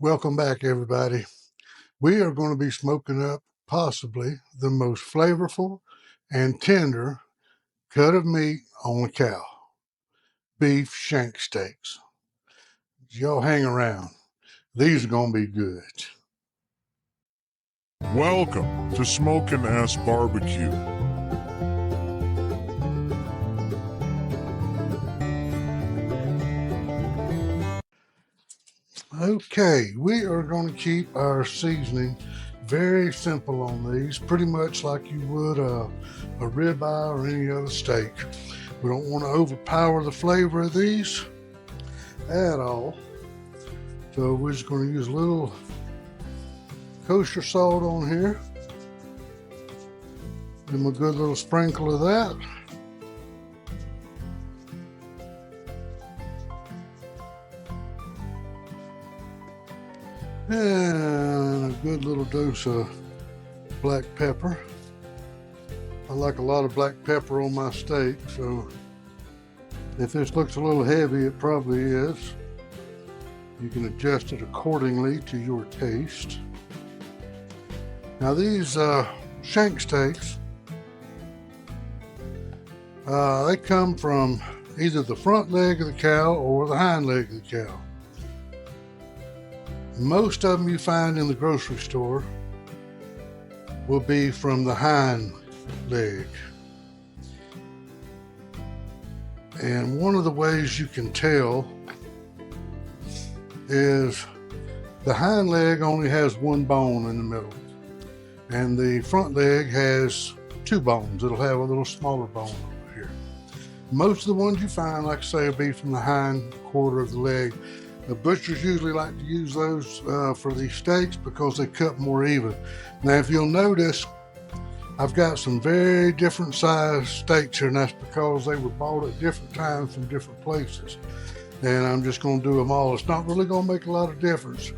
Welcome back, everybody. We are going to be smoking up possibly the most flavorful and tender cut of meat on a cow, beef shank steaks. Y'all hang around. These are going to be good. Welcome to Smokin' Ass Barbecue. Okay, we are going to keep our seasoning very simple on these, pretty much like you would a ribeye or any other steak. We don't want to overpower the flavor of these at all. So we're just going to use a little kosher salt on here. Give them a good little sprinkle of that. And a good little dose of black pepper. I like a lot of black pepper on my steak, so if this looks a little heavy, it probably is. You can adjust it accordingly to your taste. Now these shank steaks, they come from either the front leg of the cow or the hind leg of the cow. Most of them you find in the grocery store will be from the hind leg. And one of the ways you can tell is the hind leg only has one bone in the middle, and the front leg has two bones. It'll have a little smaller bone over here. Most of the ones you find, like I say, will be from the hind quarter of the leg. The butchers usually like to use those for these steaks because they cut more even. Now, if you'll notice, I've got some very different sized steaks here, and that's because they were bought at different times from different places. And I'm just going to do them all. It's not really going to make a lot of difference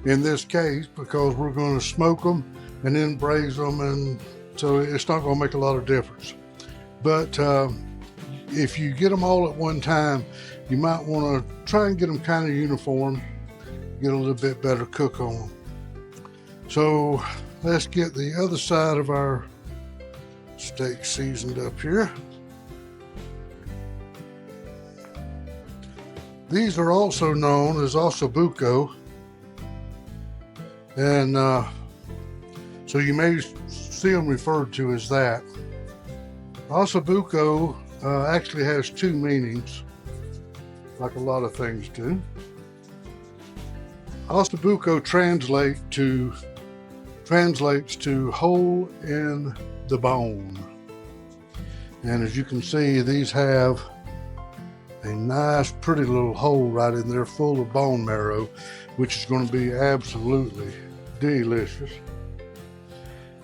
in this case because we're going to smoke them and then braise them, and so it's not going to make a lot of difference. But if you get them all at one time, you might want to try and get them kind of uniform, get a little bit better cook on them. So let's get the other side of our steak seasoned up here. These are also known as Osso Buco, and so you may see them referred to as that. Osso Buco actually has two meanings, like a lot of things do. Osso Buco translates to hole in the bone. And as you can see, these have a nice, pretty little hole right in there full of bone marrow, which is going to be absolutely delicious.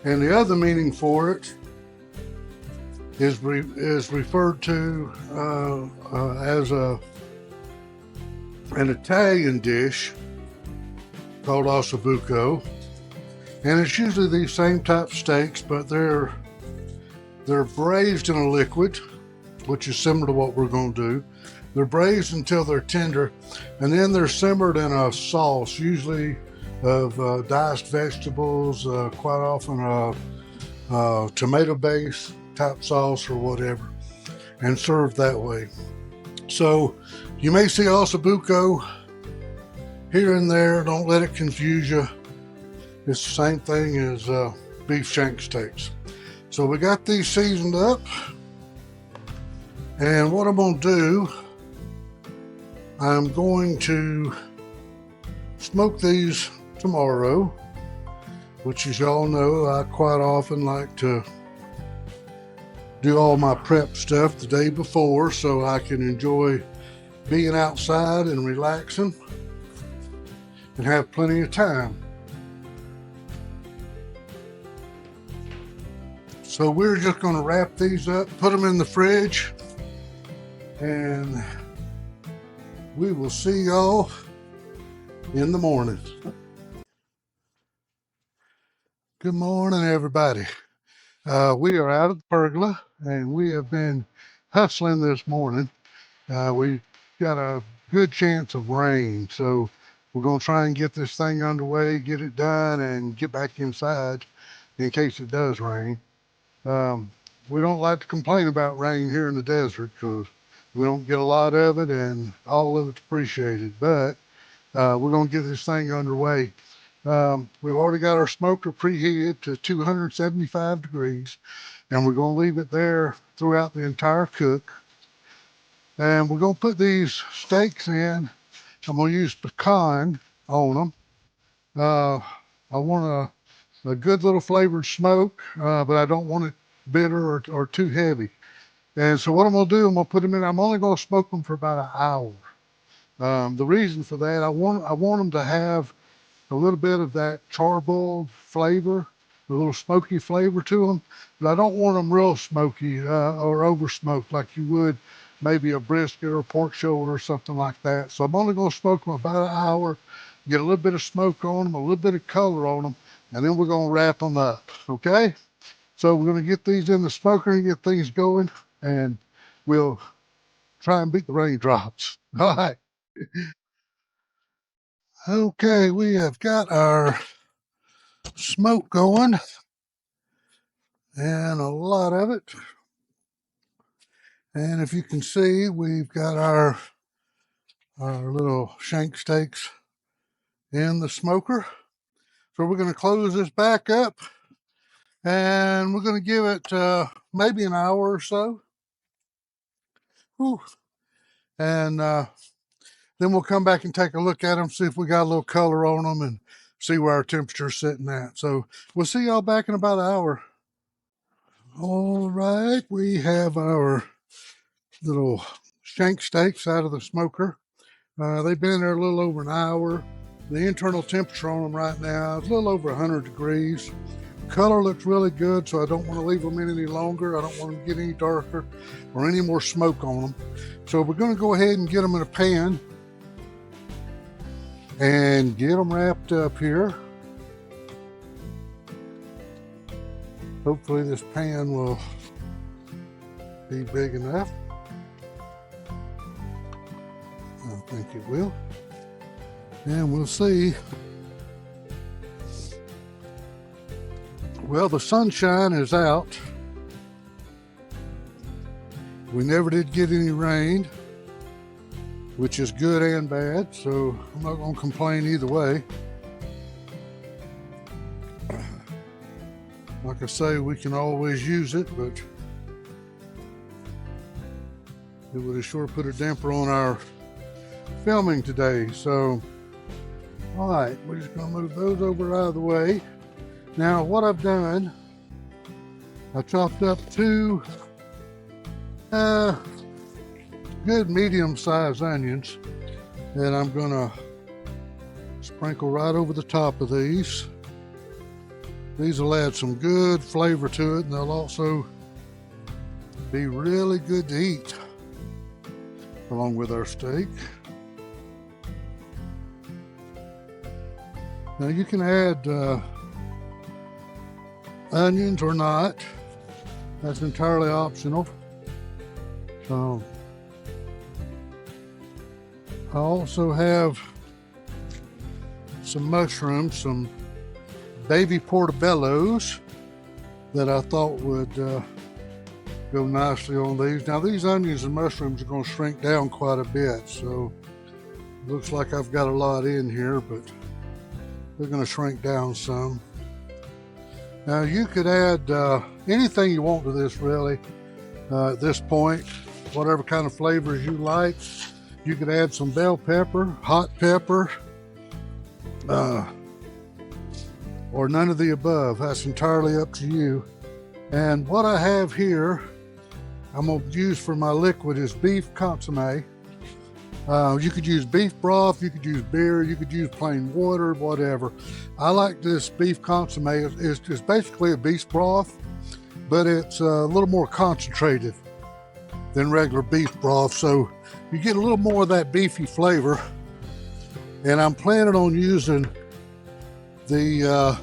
And the other meaning for it is referred to as an Italian dish called Osso Buco, and it's usually these same type of steaks, but they're braised in a liquid, which is similar to what we're going to do. They're braised until they're tender, and then they're simmered in a sauce, usually of diced vegetables, quite often a tomato base type sauce or whatever, and served that way. So you may see Osso Buco here and there. Don't let it confuse you. It's the same thing as beef shank steaks. So we got these seasoned up, and what I'm going to do, I'm going to smoke these tomorrow, which, as y'all know, I quite often like to do all my prep stuff the day before so I can enjoy being outside and relaxing and have plenty of time. So we're just going to wrap these up, put them in the fridge, and we will see y'all in the morning. Good morning, everybody. We are out of the pergola, and we have been hustling this morning. We got a good chance of rain, so We're going to try and get this thing underway, get it done, and get back inside in case it does rain. We don't like to complain about rain here in the desert because we don't get a lot of it and all of it's appreciated. But we're going to get this thing underway. We've already got our smoker preheated to 275 degrees, and we're going to leave it there throughout the entire cook. And we're going to put these steaks in. I'm going to use pecan on them. I want a good little flavored smoke, but I don't want it bitter or too heavy. And so what I'm going to do, I'm going to put them in. I'm only going to smoke them for about an hour. The reason for that, I want them to have a little bit of that charboiled flavor, a little smoky flavor to them, but I don't want them real smoky or over smoked like you would maybe a brisket or a pork shoulder or something like that. So I'm only going to smoke them about an hour, get a little bit of smoke on them, a little bit of color on them, and then we're going to wrap them up, okay? So we're going to get these in the smoker and get things going, and we'll try and beat the raindrops. All right. Okay, we have got our smoke going, and a lot of it. And if you can see, we've got our little shank steaks in the smoker. So we're going to close this back up, and we're going to give it maybe an hour or so. Whew. And then we'll come back and take a look at them, see if we got a little color on them, and see where our temperature's sitting at. So we'll see y'all back in about an hour. All right, we have our little shank steaks out of the smoker. They've been in there a little over an hour. The internal temperature on them right now is a little over 100 degrees. Color looks really good, so I don't want to leave them in any longer. I don't want them to get any darker or any more smoke on them. So we're going to go ahead and get them in a pan and get them wrapped up here. Hopefully this pan will be big enough. I think it will. And we'll see. Well, the sunshine is out. We never did get any rain, which is good and bad, so I'm not going to complain either way. Like I say, we can always use it, but it would have sure put a damper on our filming today. So, all right, we're just going to move those over out of the way. Now, what I've done, I chopped up two good medium-sized onions, and I'm going to sprinkle right over the top of these. These will add some good flavor to it, and they'll also be really good to eat along with our steak. Now you can add onions or not. That's entirely optional. So I also have some mushrooms, some baby portobellos that I thought would go nicely on these. Now these onions and mushrooms are going to shrink down quite a bit, so it looks like I've got a lot in here, but they're going to shrink down some. Now you could add anything you want to this really at this point, whatever kind of flavors you like. You could add some bell pepper, hot pepper, or none of the above. That's entirely up to you. And what I have here, I'm going to use for my liquid is beef consomme. You could use beef broth, you could use beer, you could use plain water, whatever. I like this beef consomme. It's basically a beef broth, but it's a little more concentrated than regular beef broth. So you get a little more of that beefy flavor. And I'm planning on using the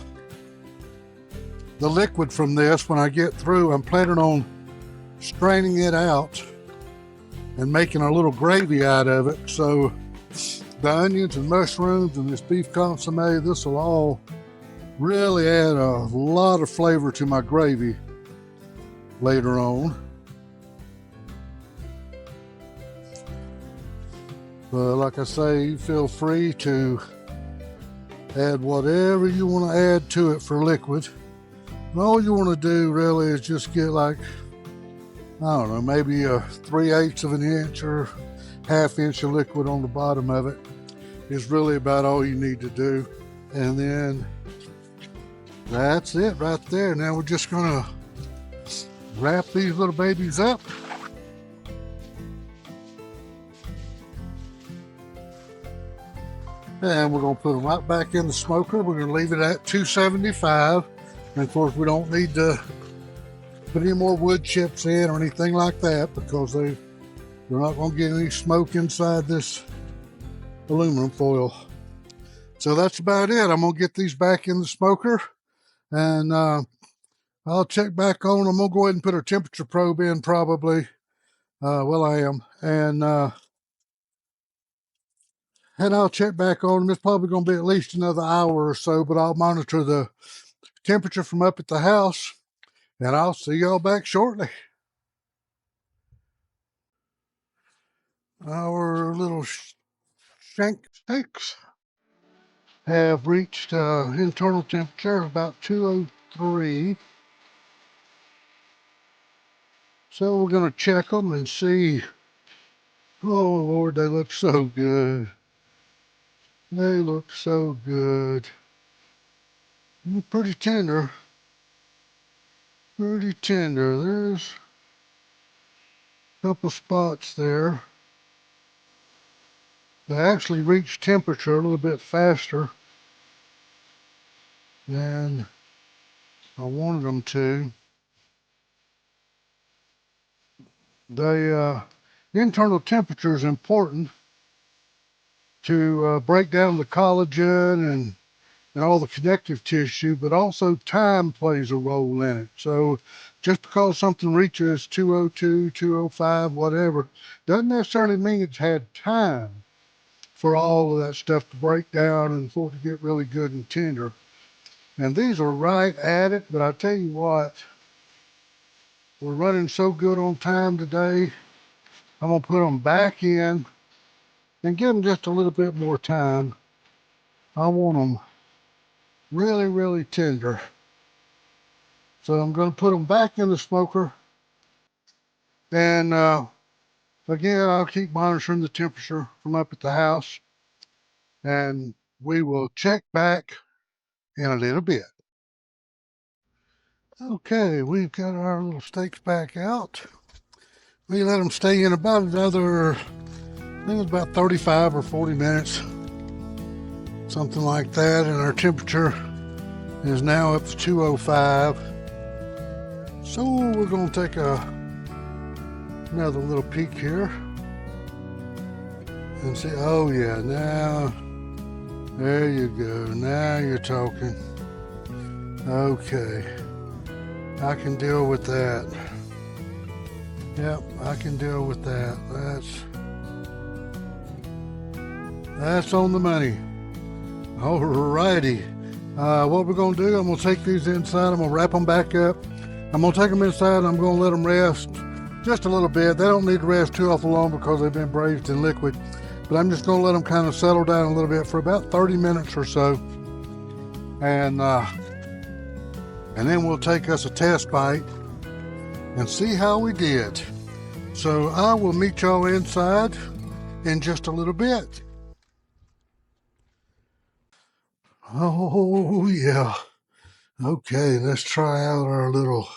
liquid from this when I get through. I'm planning on straining it out and making a little gravy out of it. So the onions and mushrooms and this beef consomme, this will all really add a lot of flavor to my gravy later on. But like I say, feel free to add whatever you want to add to it for liquid. And all you want to do really is just get like, I don't know, maybe a 3/8 of an inch or 1/2 inch of liquid on the bottom of it is really about all you need to do. And then that's it right there. Now we're just gonna wrap these little babies up. And we're gonna put them right back in the smoker. We're gonna leave it at 275. And of course we don't need to put any more wood chips in or anything like that because they're not gonna get any smoke inside this aluminum foil. So that's about it. I'm gonna get these back in the smoker and I'll check back on. I'm gonna go ahead and put a temperature probe in probably. Well, I am. And I'll check back on them. It's probably gonna be at least another hour or so, but I'll monitor the temperature from up at the house and I'll see y'all back shortly. Our little shank steaks have reached internal temperature of about 203. So we're going to check them and see. Oh Lord, they look so good. They look so good. Pretty tender. Pretty tender. There's a couple spots there. They actually reach temperature a little bit faster than I wanted them to. The internal temperature is important to break down the collagen and all the connective tissue, but also time plays a role in it. So just because something reaches 202, 205, whatever, doesn't necessarily mean it's had time for all of that stuff to break down and for it to get really good and tender. And these are right at it, but I tell you what, we're running so good on time today, I'm gonna put them back in and give them just a little bit more time. I want them really, really tender. So I'm going to put them back in the smoker. And again, I'll keep monitoring the temperature from up at the house. And we will check back in a little bit. Okay, we've got our little steaks back out. We let them stay in about another, I think it's about 35 or 40 minutes. Something like that. And our temperature is now up to 205. So we're going to take another little peek here and see. Oh yeah, now there you go. Now you're talking. Okay, I can deal with that. Yep, I can deal with that. That's on the money. Alrighty. What we're gonna do, I'm gonna take these inside, I'm gonna wrap them back up. I'm gonna take them inside, I'm gonna let them rest just a little bit. They don't need to rest too awful long because they've been braised in liquid. But I'm just gonna let them kind of settle down a little bit for about 30 minutes or so. And then we'll take us a test bite and see how we did. So I will meet y'all inside in just a little bit. Oh yeah. Okay, let's try out our little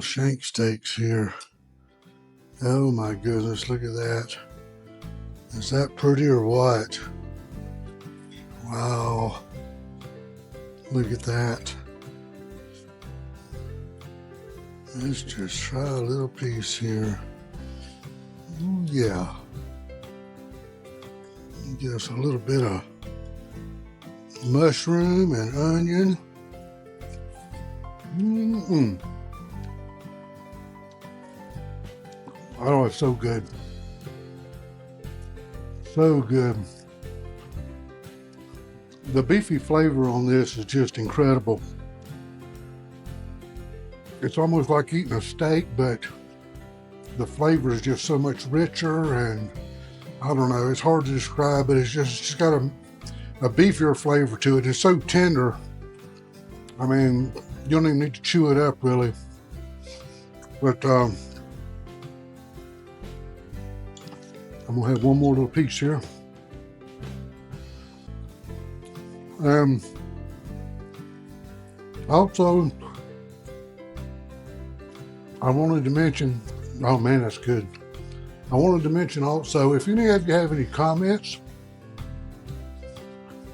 shank steaks here. Oh my goodness, look at that. Is that pretty or what? Wow. Look at that. Let's just try a little piece here. Ooh, yeah. Get us a little bit of mushroom and onion. Oh, it's so good. So good. The beefy flavor on this is just incredible. It's almost like eating a steak, but the flavor is just so much richer, and I don't know, it's hard to describe, but it's just got a beefier flavor to it. It's so tender. I mean, you don't even need to chew it up really. But I'm gonna have one more little piece here. Also, I wanted to mention, oh man, that's good. I wanted to mention also, if any of you have any comments,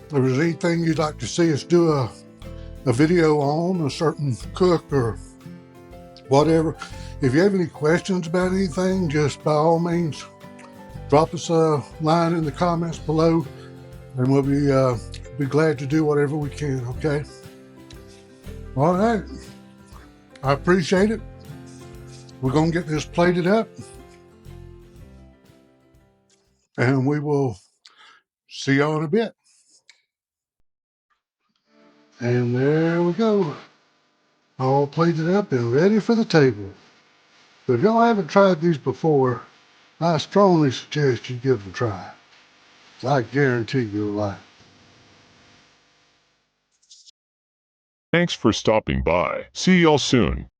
if there's anything you'd like to see us do a video on, a certain cook or whatever, if you have any questions about anything, just by all means, drop us a line in the comments below, and we'll be glad to do whatever we can, okay? All right, I appreciate it. We're gonna get this plated up, and we will see y'all in a bit. And there we go, all plated up and ready for the table. So if y'all haven't tried these before, I strongly suggest you give them a try. I guarantee you'll like it. Thanks for stopping by. See y'all soon.